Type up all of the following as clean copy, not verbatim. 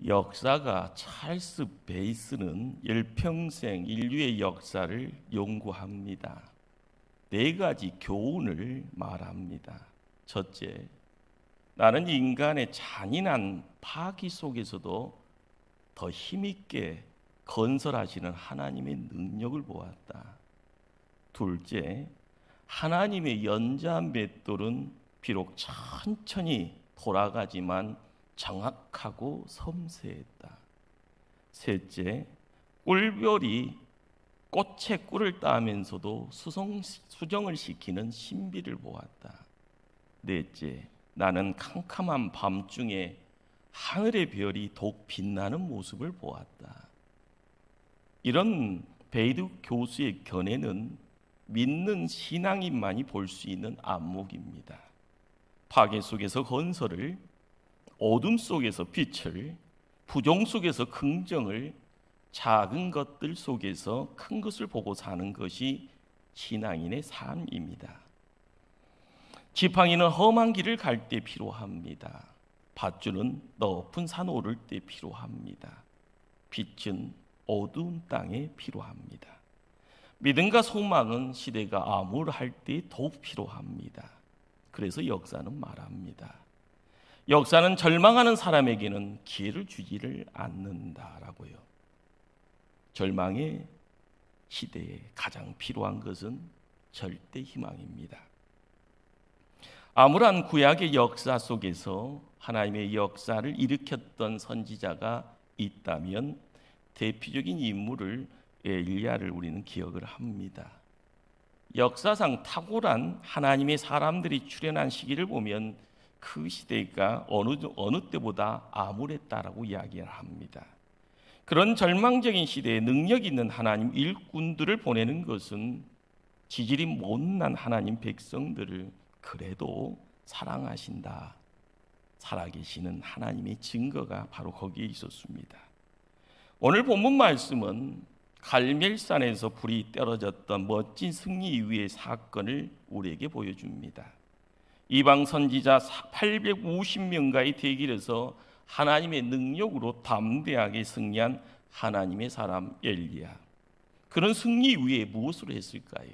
역사가 찰스 베이스는 일평생 인류의 역사를 연구합니다. 4가지 교훈을 말합니다. 첫째, 나는 인간의 잔인한 파기 속에서도 더 힘있게 건설하시는 하나님의 능력을 보았다. 둘째, 하나님의 연자한 맷돌은 비록 천천히 돌아가지만 정확하고 섬세했다. 셋째, 꿀별이 꽃에 꿀을 따면서도 수정을 시키는 신비를 보았다. 넷째, 나는 캄캄한 밤중에 하늘의 별이 더욱 빛나는 모습을 보았다. 이런 베이드 교수의 견해는 믿는 신앙인만이 볼 수 있는 안목입니다. 파괴 속에서 건설을, 어둠 속에서 빛을, 부정 속에서 긍정을, 작은 것들 속에서 큰 것을 보고 사는 것이 신앙인의 삶입니다. 지팡이는 험한 길을 갈 때 필요합니다. 밧줄은 높은 산 오를 때 필요합니다. 빛은 어두운 땅에 필요합니다. 믿음과 소망은 시대가 암울할 때 더욱 필요합니다. 그래서 역사는 말합니다. 역사는 절망하는 사람에게는 기회를 주지를 않는다라고요. 절망의 시대에 가장 필요한 것은 절대 희망입니다. 암울한 구약의 역사 속에서 하나님의 역사를 일으켰던 선지자가 있다면 대표적인 인물을 엘리야를 우리는 기억을 합니다. 역사상 탁월한 하나님의 사람들이 출현한 시기를 보면 그 시대가 어느 때보다 암울했다라고 이야기를 합니다. 그런 절망적인 시대에 능력 있는 하나님 일꾼들을 보내는 것은 지질이 못난 하나님 백성들을 그래도 사랑하신다, 살아계시는 하나님의 증거가 바로 거기에 있었습니다. 오늘 본문 말씀은 갈멜산에서 불이 떨어졌던 멋진 승리 이후의 사건을 우리에게 보여줍니다. 이방 선지자 850명과의 대길에서 하나님의 능력으로 담대하게 승리한 하나님의 사람 엘리야. 그런 승리 이후에 무엇을 했을까요?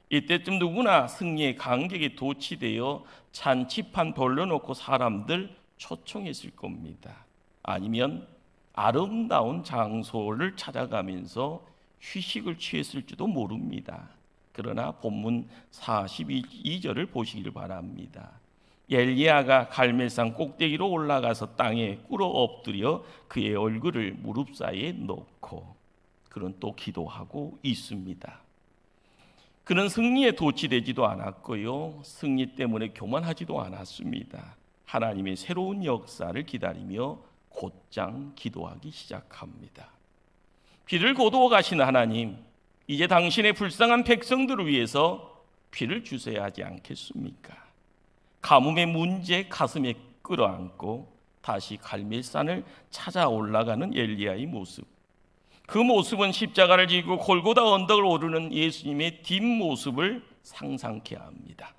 이때쯤 누구나 승리의 간격에 도취되어 잔치판 돌려놓고 사람들 초청했을 겁니다. 아니면 아름다운 장소를 찾아가면서 휴식을 취했을지도 모릅니다. 그러나 본문 42절을 보시길 바랍니다. 엘리야가 갈멜산 꼭대기로 올라가서 땅에 꿇어 엎드려 그의 얼굴을 무릎 사이에 놓고 그는 또 기도하고 있습니다. 그는 승리에 도취되지도 않았고요, 승리 때문에 교만하지도 않았습니다. 하나님의 새로운 역사를 기다리며 곧장 기도하기 시작합니다. 비를 거두어 가시는 하나님, 이제 당신의 불쌍한 백성들을 위해서 비를 주셔야 하지 않겠습니까? 가뭄의 문제 가슴에 끌어안고 다시 갈멜산을 찾아 올라가는 엘리야의 모습, 그 모습은 십자가를 지고 골고다 언덕을 오르는 예수님의 뒷모습을 상상케 합니다.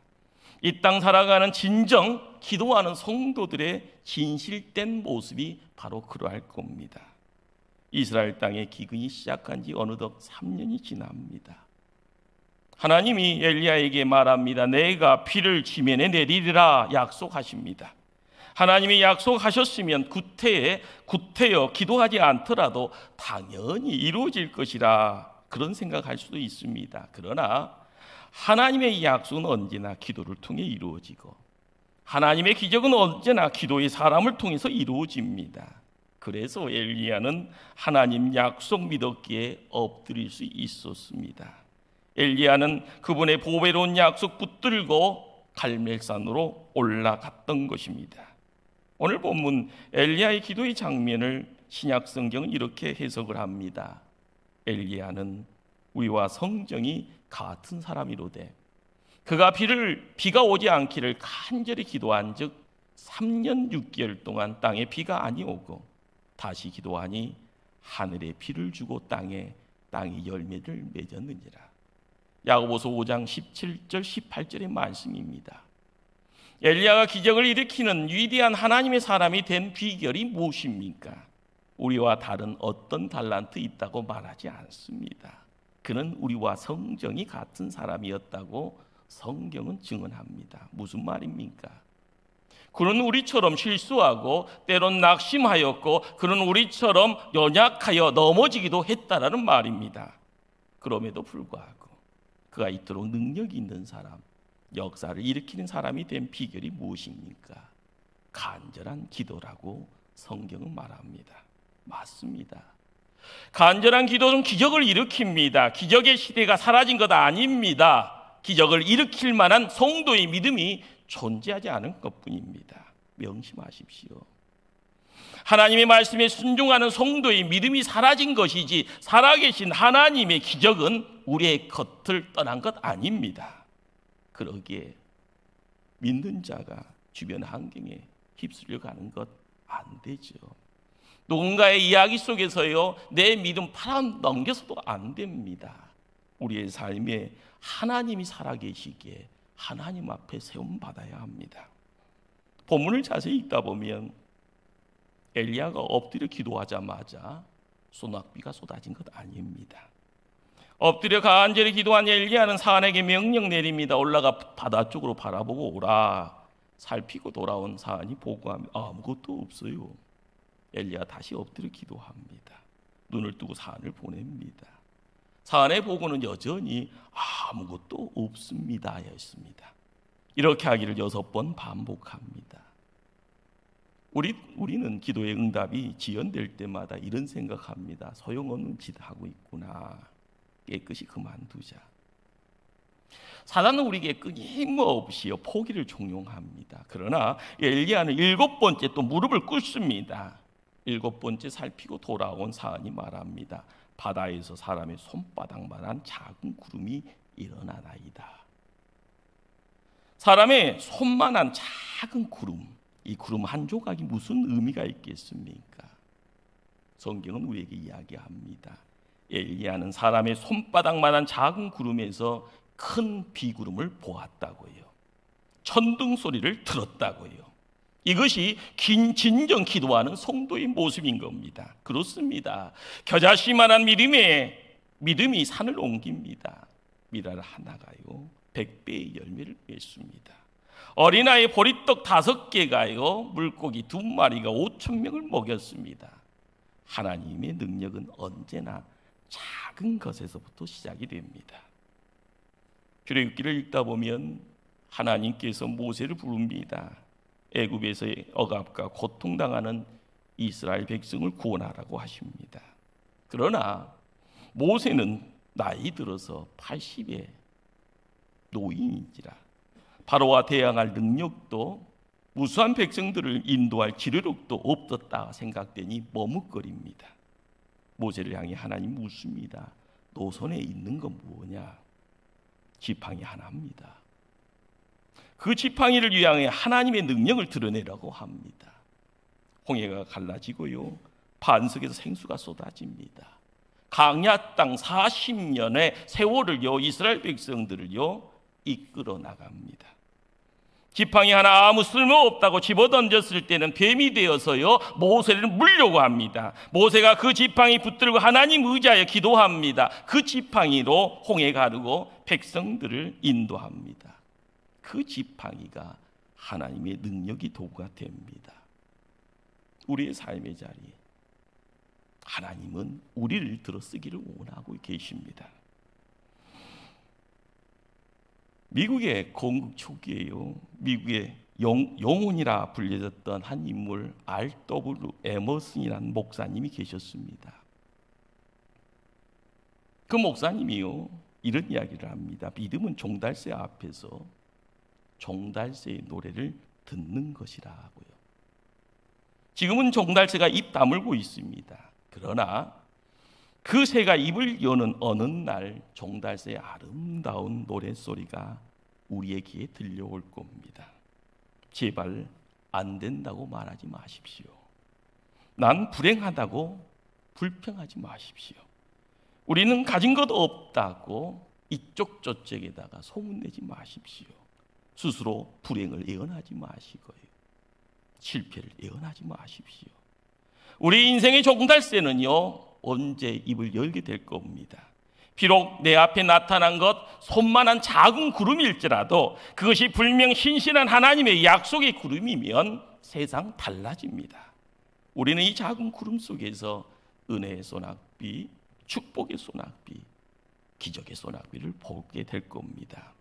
이 땅 살아가는 진정 기도하는 성도들의 진실된 모습이 바로 그러할 겁니다. 이스라엘 땅에 기근이 시작한 지 어느덧 3년이 지납니다. 하나님이 엘리야에게 말합니다. 내가 비를 지면에 내리리라 약속하십니다. 하나님이 약속하셨으면 구태여 기도하지 않더라도 당연히 이루어질 것이라 그런 생각할 수도 있습니다. 그러나 하나님의 약속은 언제나 기도를 통해 이루어지고 하나님의 기적은 언제나 기도의 사람을 통해서 이루어집니다. 그래서 엘리야는 하나님 약속 믿었기에 엎드릴 수 있었습니다. 엘리야는 그분의 보배로운 약속 붙들고 갈멜산으로 올라갔던 것입니다. 오늘 본문 엘리야의 기도의 장면을 신약 성경은 이렇게 해석을 합니다. 엘리야는 우리와 성정이 같은 사람이로되 그가 비가 오지 않기를 간절히 기도한 즉 3년 6개월 동안 땅에 비가 아니오고 다시 기도하니 하늘에 비를 주고 땅이 열매를 맺었느니라. 야고보서 5장 17절 18절의 말씀입니다. 엘리야가 기적을 일으키는 위대한 하나님의 사람이 된 비결이 무엇입니까? 우리와 다른 어떤 달란트 있다고 말하지 않습니다. 그는 우리와 성정이 같은 사람이었다고 성경은 증언합니다. 무슨 말입니까? 그는 우리처럼 실수하고 때론 낙심하였고 그는 우리처럼 연약하여 넘어지기도 했다라는 말입니다. 그럼에도 불구하고 그가 이토록 능력이 있는 사람, 역사를 일으키는 사람이 된 비결이 무엇입니까? 간절한 기도라고 성경은 말합니다. 맞습니다. 간절한 기도는 기적을 일으킵니다. 기적의 시대가 사라진 것 아닙니다. 기적을 일으킬 만한 성도의 믿음이 존재하지 않은 것뿐입니다. 명심하십시오. 하나님의 말씀에 순종하는 성도의 믿음이 사라진 것이지 살아계신 하나님의 기적은 우리의 겉을 떠난 것 아닙니다. 그러기에 믿는 자가 주변 환경에 휩쓸려 가는 것 안 되죠. 누군가의 이야기 속에서요 내 믿음 팔아 넘겨서도 안 됩니다. 우리의 삶에 하나님이 살아계시기에 하나님 앞에 세움받아야 합니다. 본문을 자세히 읽다 보면 엘리야가 엎드려 기도하자마자 소낙비가 쏟아진 것 아닙니다. 엎드려 간절히 기도한 엘리야는 사안에게 명령 내립니다. 올라가 바다 쪽으로 바라보고 오라. 살피고 돌아온 사안이 보고하면 아무것도 없어요. 엘리야 다시 엎드려 기도합니다. 눈을 뜨고 사안을 보냅니다. 사안의 보고는 여전히 아무것도 없습니다 였습니다. 이렇게 하기를 6번 반복합니다. 우리는 기도의 응답이 지연될 때마다 이런 생각합니다. 소용없는 짓 하고 있구나. 깨끗이 그만두자. 사단은 우리에게 끊임없이 포기를 종용합니다. 그러나 엘리야는 7번째 또 무릎을 꿇습니다. 7번째 살피고 돌아온 사안이 말합니다. 바다에서 사람의 손바닥만한 작은 구름이 일어나나이다. 사람의 손만한 작은 구름, 이 구름 한 조각이 무슨 의미가 있겠습니까? 성경은 우리에게 이야기합니다. 엘리야는 사람의 손바닥만한 작은 구름에서 큰 비구름을 보았다고요. 천둥 소리를 들었다고요. 이것이 긴 진정 기도하는 성도의 모습인 겁니다. 그렇습니다. 겨자씨만한 믿음이 산을 옮깁니다. 미랄 하나가요 100배의 열매를 맺습니다. 어린아이 보리떡 5개가요 물고기 2마리가 5,000명을 먹였습니다. 하나님의 능력은 언제나 작은 것에서부터 시작이 됩니다. 출애굽기를 읽다 보면 하나님께서 모세를 부릅니다. 애굽에서의 억압과 고통당하는 이스라엘 백성을 구원하라고 하십니다. 그러나 모세는 나이 들어서 80의 노인이지라 바로와 대항할 능력도 무수한 백성들을 인도할 지도력도 없었다 생각되니 머뭇거립니다. 모세를 향해 하나님 묻습니다. 너 손에 있는 건 뭐냐? 지팡이 하나입니다. 그 지팡이를 위하여 하나님의 능력을 드러내라고 합니다. 홍해가 갈라지고요 반석에서 생수가 쏟아집니다. 광야 땅 40년의 세월을요 이스라엘 백성들을요 이끌어 나갑니다. 지팡이 하나 아무 쓸모없다고 집어던졌을 때는 뱀이 되어서요 모세를 물려고 합니다. 모세가 그 지팡이 붙들고 하나님 의지하여 기도합니다. 그 지팡이로 홍해 가르고 백성들을 인도합니다. 그 지팡이가 하나님의 능력이 도구가 됩니다. 우리의 삶의 자리에 하나님은 우리를 들어쓰기를 원하고 계십니다. 미국의 건국 초기에요. 미국의 영혼이라 불려졌던 한 인물 R.W. 에머슨이라는 목사님이 계셨습니다. 그 목사님이요 이런 이야기를 합니다. 믿음은 종달새 앞에서 종달새의 노래를 듣는 것이라고요. 지금은 종달새가 입 다물고 있습니다. 그러나 그 새가 입을 여는 어느 날 종달새의 아름다운 노랫소리가 우리의 귀에 들려올 겁니다. 제발 안 된다고 말하지 마십시오. 난 불행하다고 불평하지 마십시오. 우리는 가진 것 없다고 이쪽 저쪽에다가 소문내지 마십시오. 스스로 불행을 예언하지 마시고요. 실패를 예언하지 마십시오. 우리 인생의 종달새는요, 언제 입을 열게 될 겁니다. 비록 내 앞에 나타난 것 손만한 작은 구름일지라도 그것이 분명 신실한 하나님의 약속의 구름이면 세상 달라집니다. 우리는 이 작은 구름 속에서 은혜의 소낙비, 축복의 소낙비, 기적의 소낙비를 보게 될 겁니다.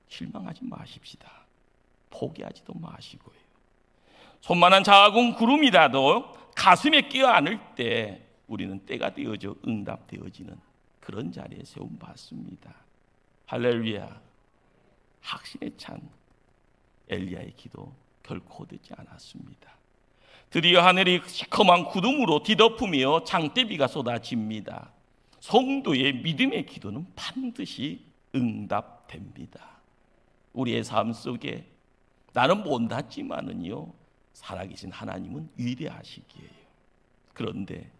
실망하지 마십시다. 포기하지도 마시고요. 손만한 작은 구름이라도 가슴에 끼어안을 때 우리는 때가 되어져 응답되어지는 그런 자리에 세움받습니다. 할렐루야. 확신에 찬 엘리야의 기도 결코 되지 않았습니다. 드디어 하늘이 시커먼 구름으로 뒤덮으며 장대비가 쏟아집니다. 성도의 믿음의 기도는 반드시 응답됩니다. 우리의 삶 속에 나는 못났지만은요, 살아계신 하나님은 위대하시기에요. 그런데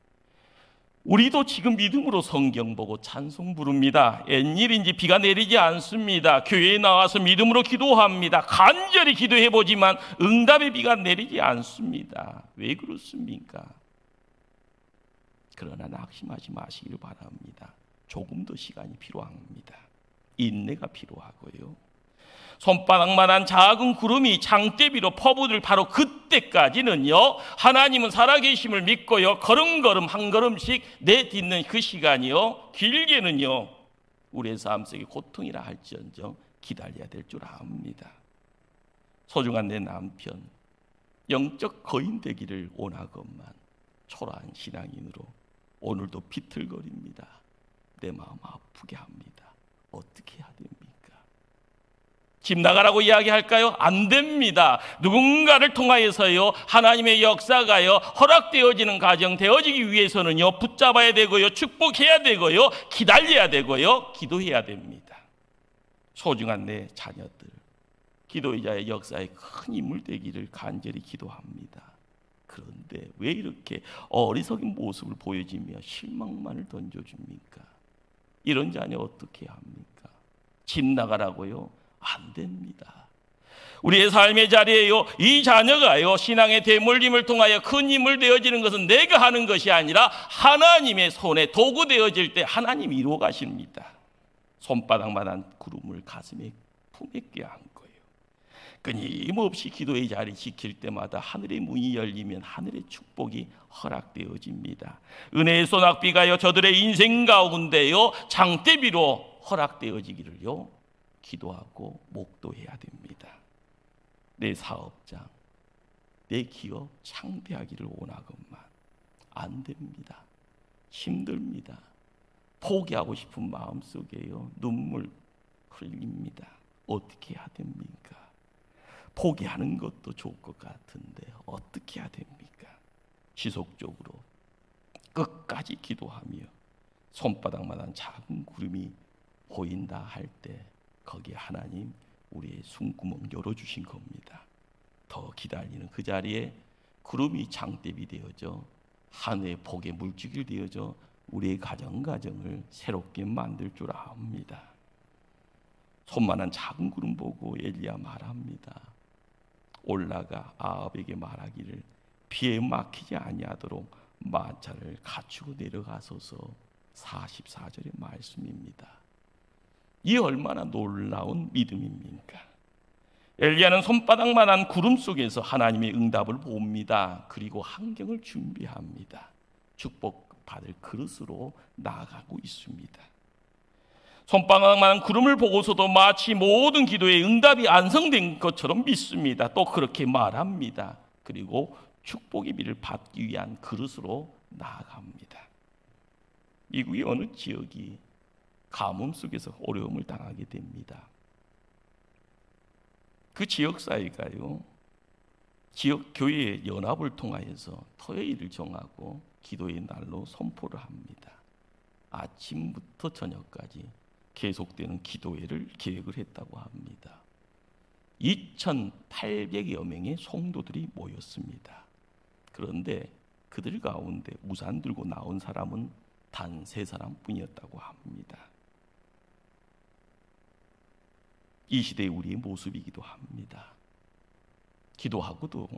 우리도 지금 믿음으로 성경 보고 찬송 부릅니다. 웬일인지 비가 내리지 않습니다. 교회에 나와서 믿음으로 기도합니다. 간절히 기도해보지만 응답의 비가 내리지 않습니다. 왜 그렇습니까? 그러나 낙심하지 마시기를 바랍니다. 조금 더 시간이 필요합니다. 인내가 필요하고요. 손바닥만한 작은 구름이 장대비로 퍼부을 바로 그때까지는요, 하나님은 살아계심을 믿고요, 걸음걸음 한 걸음씩 내딛는 그 시간이요, 길게는요 우리의 삶 속의 고통이라 할지언정 기다려야 될 줄 압니다. 소중한 내 남편, 영적 거인 되기를 원하건만 초라한 신앙인으로 오늘도 비틀거립니다. 내 마음 아프게 합니다. 어떻게 해야 됩니까? 집 나가라고 이야기할까요? 안 됩니다. 누군가를 통하여서요, 하나님의 역사가요 허락되어지는 가정 되어지기 위해서는요, 붙잡아야 되고요, 축복해야 되고요, 기다려야 되고요, 기도해야 됩니다. 소중한 내 자녀들, 기도의자의 역사에 큰 인물 되기를 간절히 기도합니다. 그런데 왜 이렇게 어리석은 모습을 보여주며 실망만을 던져줍니까? 이런 자녀 어떻게 합니까? 집 나가라고요? 안 됩니다. 우리의 삶의 자리에요, 이 자녀가요 신앙의 대물림을 통하여 큰 힘을 되어지는 것은 내가 하는 것이 아니라 하나님의 손에 도구 되어질 때 하나님이 이루어 가십니다. 손바닥만한 구름을 가슴에 품에 껴안고요, 끊임없이 기도의 자리 지킬 때마다 하늘의 문이 열리면 하늘의 축복이 허락되어집니다. 은혜의 소낙비가요 저들의 인생 가운데요 장대비로 허락되어지기를요 기도하고 목도해야 됩니다. 내 사업장, 내 기업 창대하기를 원하건만 안 됩니다. 힘듭니다. 포기하고 싶은 마음속에요 눈물 흘립니다. 어떻게 해야 됩니까? 포기하는 것도 좋을 것 같은데 어떻게 해야 됩니까? 지속적으로 끝까지 기도하며 손바닥만한 작은 구름이 보인다 할 때 거기에 하나님 우리의 숨구멍 열어주신 겁니다. 더 기다리는 그 자리에 구름이 장대비 되어져 하늘의 복의 물질이 되어져 우리의 가정을 새롭게 만들 줄 압니다. 손만한 작은 구름 보고 엘리야 말합니다. 올라가 아합에게 말하기를 비에 막히지 아니하도록 마차를 갖추고 내려가소서. 44절의 말씀입니다. 이 얼마나 놀라운 믿음입니까? 엘리야는 손바닥만한 구름 속에서 하나님의 응답을 봅니다. 그리고 환경을 준비합니다. 축복받을 그릇으로 나아가고 있습니다. 손바닥만한 구름을 보고서도 마치 모든 기도에 응답이 완성된 것처럼 믿습니다. 또 그렇게 말합니다. 그리고 축복의 비를 받기 위한 그릇으로 나아갑니다. 미국의 어느 지역이 가뭄 속에서 어려움을 당하게 됩니다. 그 지역사회가요 지역 교회의 연합을 통하여서 토요일을 정하고 기도의 날로 선포를 합니다. 아침부터 저녁까지 계속되는 기도회를 계획을 했다고 합니다. 2,800여 명의 성도들이 모였습니다. 그런데 그들 가운데 우산 들고 나온 사람은 단 3사람뿐이었다고 합니다. 이 시대의 우리의 모습이기도 합니다. 기도하고도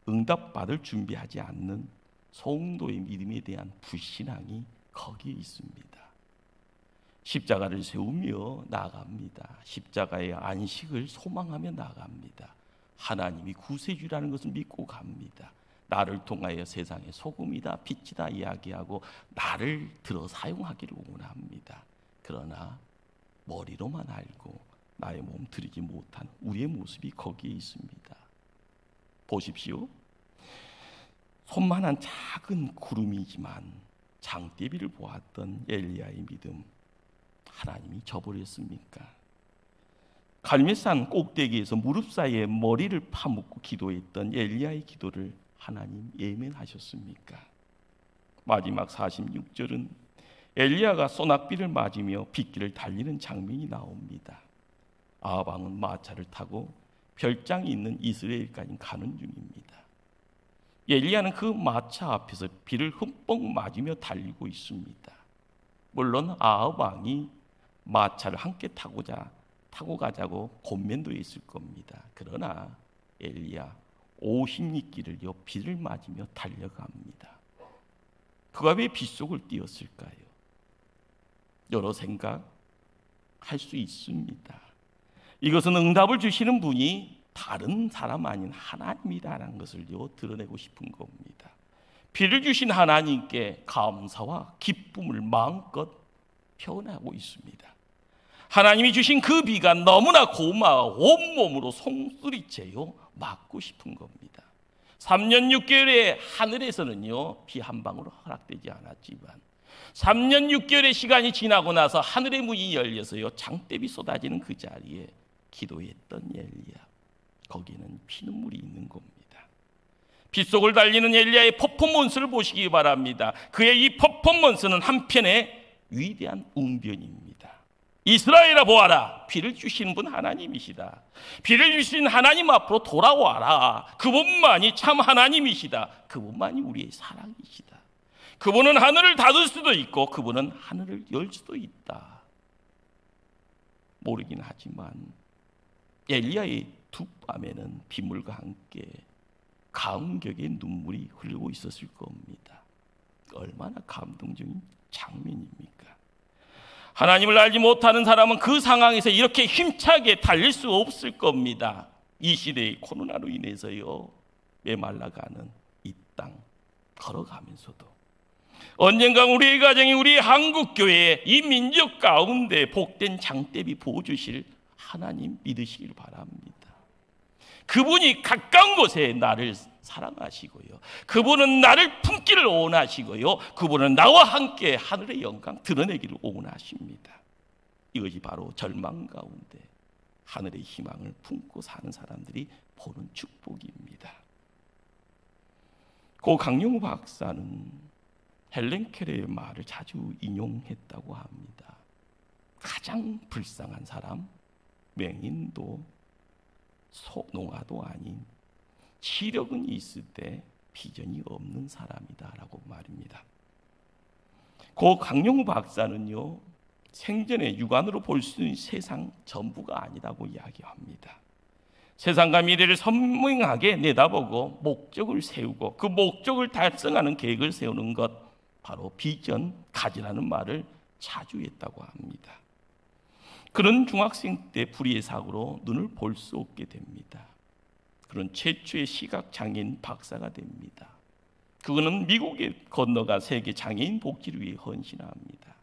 응답받을 준비하지 않는 성도의 믿음에 대한 불신앙이 거기에 있습니다. 십자가를 세우며 나아갑니다. 십자가의 안식을 소망하며 나아갑니다. 하나님이 구세주라는 것을 믿고 갑니다. 나를 통하여 세상의 소금이다 빛이다 이야기하고 나를 들어 사용하기를 원합니다. 그러나 머리로만 알고 나의 몸 들이지 못한 우리의 모습이 거기에 있습니다. 보십시오. 손만한 작은 구름이지만 장대비를 보았던 엘리야의 믿음, 하나님이 저버렸습니까? 갈멜산 꼭대기에서 무릎 사이에 머리를 파묻고 기도했던 엘리야의 기도를 하나님 예면하셨습니까? 마지막 46절은 엘리야가 소낙비를 맞으며 빗길을 달리는 장면이 나옵니다. 아합 왕은 마차를 타고 별장이 있는 이스라엘까지 가는 중입니다. 엘리야는 그 마차 앞에서 비를 흠뻑 맞으며 달리고 있습니다. 물론 아합 왕이 마차를 함께 타고 가자고 권면도 있을 겁니다. 그러나 엘리야 50리길을요 비를 맞으며 달려갑니다. 그가 왜 빗속을 뛰었을까요? 여러 생각할 수 있습니다. 이것은 응답을 주시는 분이 다른 사람 아닌 하나님이라는 것을요 드러내고 싶은 겁니다. 비를 주신 하나님께 감사와 기쁨을 마음껏 표현하고 있습니다. 하나님이 주신 그 비가 너무나 고마워 온몸으로 송두리째요 맞고 싶은 겁니다. 3년 6개월의 하늘에서는요 비 한 방울 허락되지 않았지만 3년 6개월의 시간이 지나고 나서 하늘의 문이 열려서요 장대비 쏟아지는 그 자리에 기도했던 엘리야, 거기는 피눈물이 있는 겁니다. 빗속을 달리는 엘리야의 퍼포먼스를 보시기 바랍니다. 그의 이 퍼포먼스는 한편의 위대한 웅변입니다. 이스라엘아 보아라, 비를 주시는 분 하나님이시다. 비를 주신 하나님 앞으로 돌아와라. 그분만이 참 하나님이시다. 그분만이 우리의 사랑이시다. 그분은 하늘을 닫을 수도 있고 그분은 하늘을 열 수도 있다. 모르긴 하지만 엘리야의 두 뺨에는 빗물과 함께 감격의 눈물이 흐르고 있었을 겁니다. 얼마나 감동적인 장면입니까? 하나님을 알지 못하는 사람은 그 상황에서 이렇게 힘차게 달릴 수 없을 겁니다. 이 시대의 코로나로 인해서요 메말라가는 이 땅 걸어가면서도 언젠가 우리의 가정이 우리 한국교회에 이 민족 가운데 복된 장대비 부어주실 하나님 믿으시길 바랍니다. 그분이 가까운 곳에 나를 사랑하시고요, 그분은 나를 품기를 원하시고요, 그분은 나와 함께 하늘의 영광 드러내기를 원하십니다. 이것이 바로 절망 가운데 하늘의 희망을 품고 사는 사람들이 보는 축복입니다. 고 강용우 박사는 헬렌 켈러의 말을 자주 인용했다고 합니다. 가장 불쌍한 사람, 맹인도 농아도 아닌 시력은 있을 때 비전이 없는 사람이다라고 말입니다. 고 강용우 박사는요 생전에 육안으로 볼 수 있는 세상 전부가 아니라고 이야기합니다. 세상과 미래를 선명하게 내다보고 목적을 세우고 그 목적을 달성하는 계획을 세우는 것, 바로 비전 가지라는 말을 자주 했다고 합니다. 그런 중학생 때 불의의 사고로 눈을 볼 수 없게 됩니다. 그런 최초의 시각장애인 박사가 됩니다. 그는 미국에 건너가 세계 장애인 복지를 위해 헌신합니다.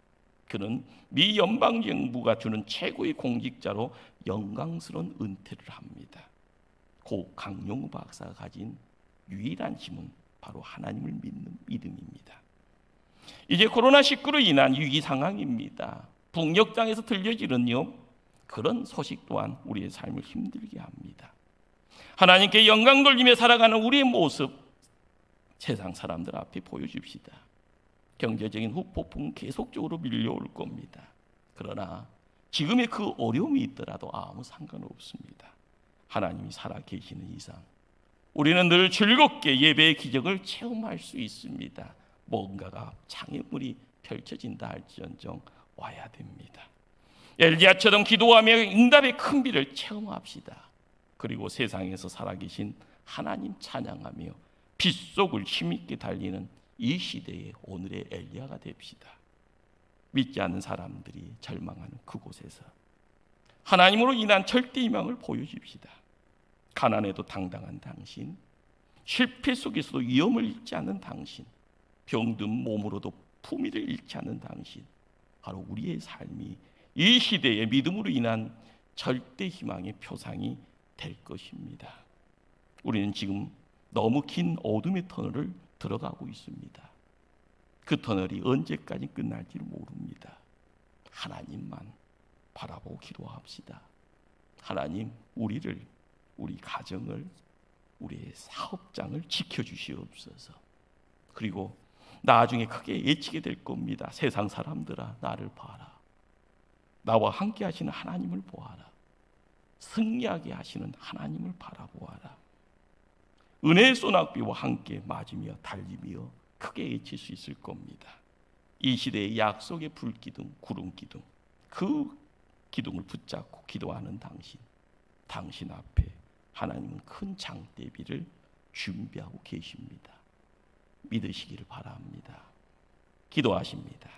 그는 미 연방정부가 주는 최고의 공직자로 영광스러운 은퇴를 합니다. 고 강용우 박사가 가진 유일한 힘은 바로 하나님을 믿는 믿음입니다. 이제 코로나19로 인한 위기 상황입니다. 북녘땅에서 들려지는요 그런 소식 또한 우리의 삶을 힘들게 합니다. 하나님께 영광 돌리며 살아가는 우리의 모습 세상 사람들 앞에 보여줍시다. 경제적인 후폭풍은 계속적으로 밀려올 겁니다. 그러나 지금의 그 어려움이 있더라도 아무 상관없습니다. 하나님이 살아계시는 이상 우리는 늘 즐겁게 예배의 기적을 체험할 수 있습니다. 뭔가가 장애물이 펼쳐진다 할지언정 와야 됩니다. 엘리야처럼 기도하며 응답의 큰 비를 체험합시다. 그리고 세상에서 살아계신 하나님 찬양하며 빗속을 힘있게 달리는 이 시대의 오늘의 엘리야가 됩시다. 믿지 않는 사람들이 절망하는 그곳에서 하나님으로 인한 절대 희망을 보여줍시다. 가난에도 당당한 당신, 실패 속에서도 위험을 잃지 않는 당신, 병든 몸으로도 품위를 잃지 않는 당신, 바로 우리의 삶이 이 시대의 믿음으로 인한 절대 희망의 표상이 될 것입니다. 우리는 지금 너무 긴 어둠의 터널을 들어가고 있습니다. 그 터널이 언제까지 끝날지를 모릅니다. 하나님만 바라보고 기도합시다. 하나님, 우리를, 우리 가정을, 우리의 사업장을 지켜주시옵소서. 그리고 나중에 크게 예치게 될 겁니다. 세상 사람들아, 나를 봐라. 나와 함께 하시는 하나님을 보아라. 승리하게 하시는 하나님을 바라보아라. 은혜의 소낙비와 함께 맞으며 달리며 크게 외칠 수 있을 겁니다. 이 시대의 약속의 불기둥, 구름기둥, 그 기둥을 붙잡고 기도하는 당신 앞에 하나님은 큰 장대비를 준비하고 계십니다. 믿으시기를 바랍니다. 기도하십니다.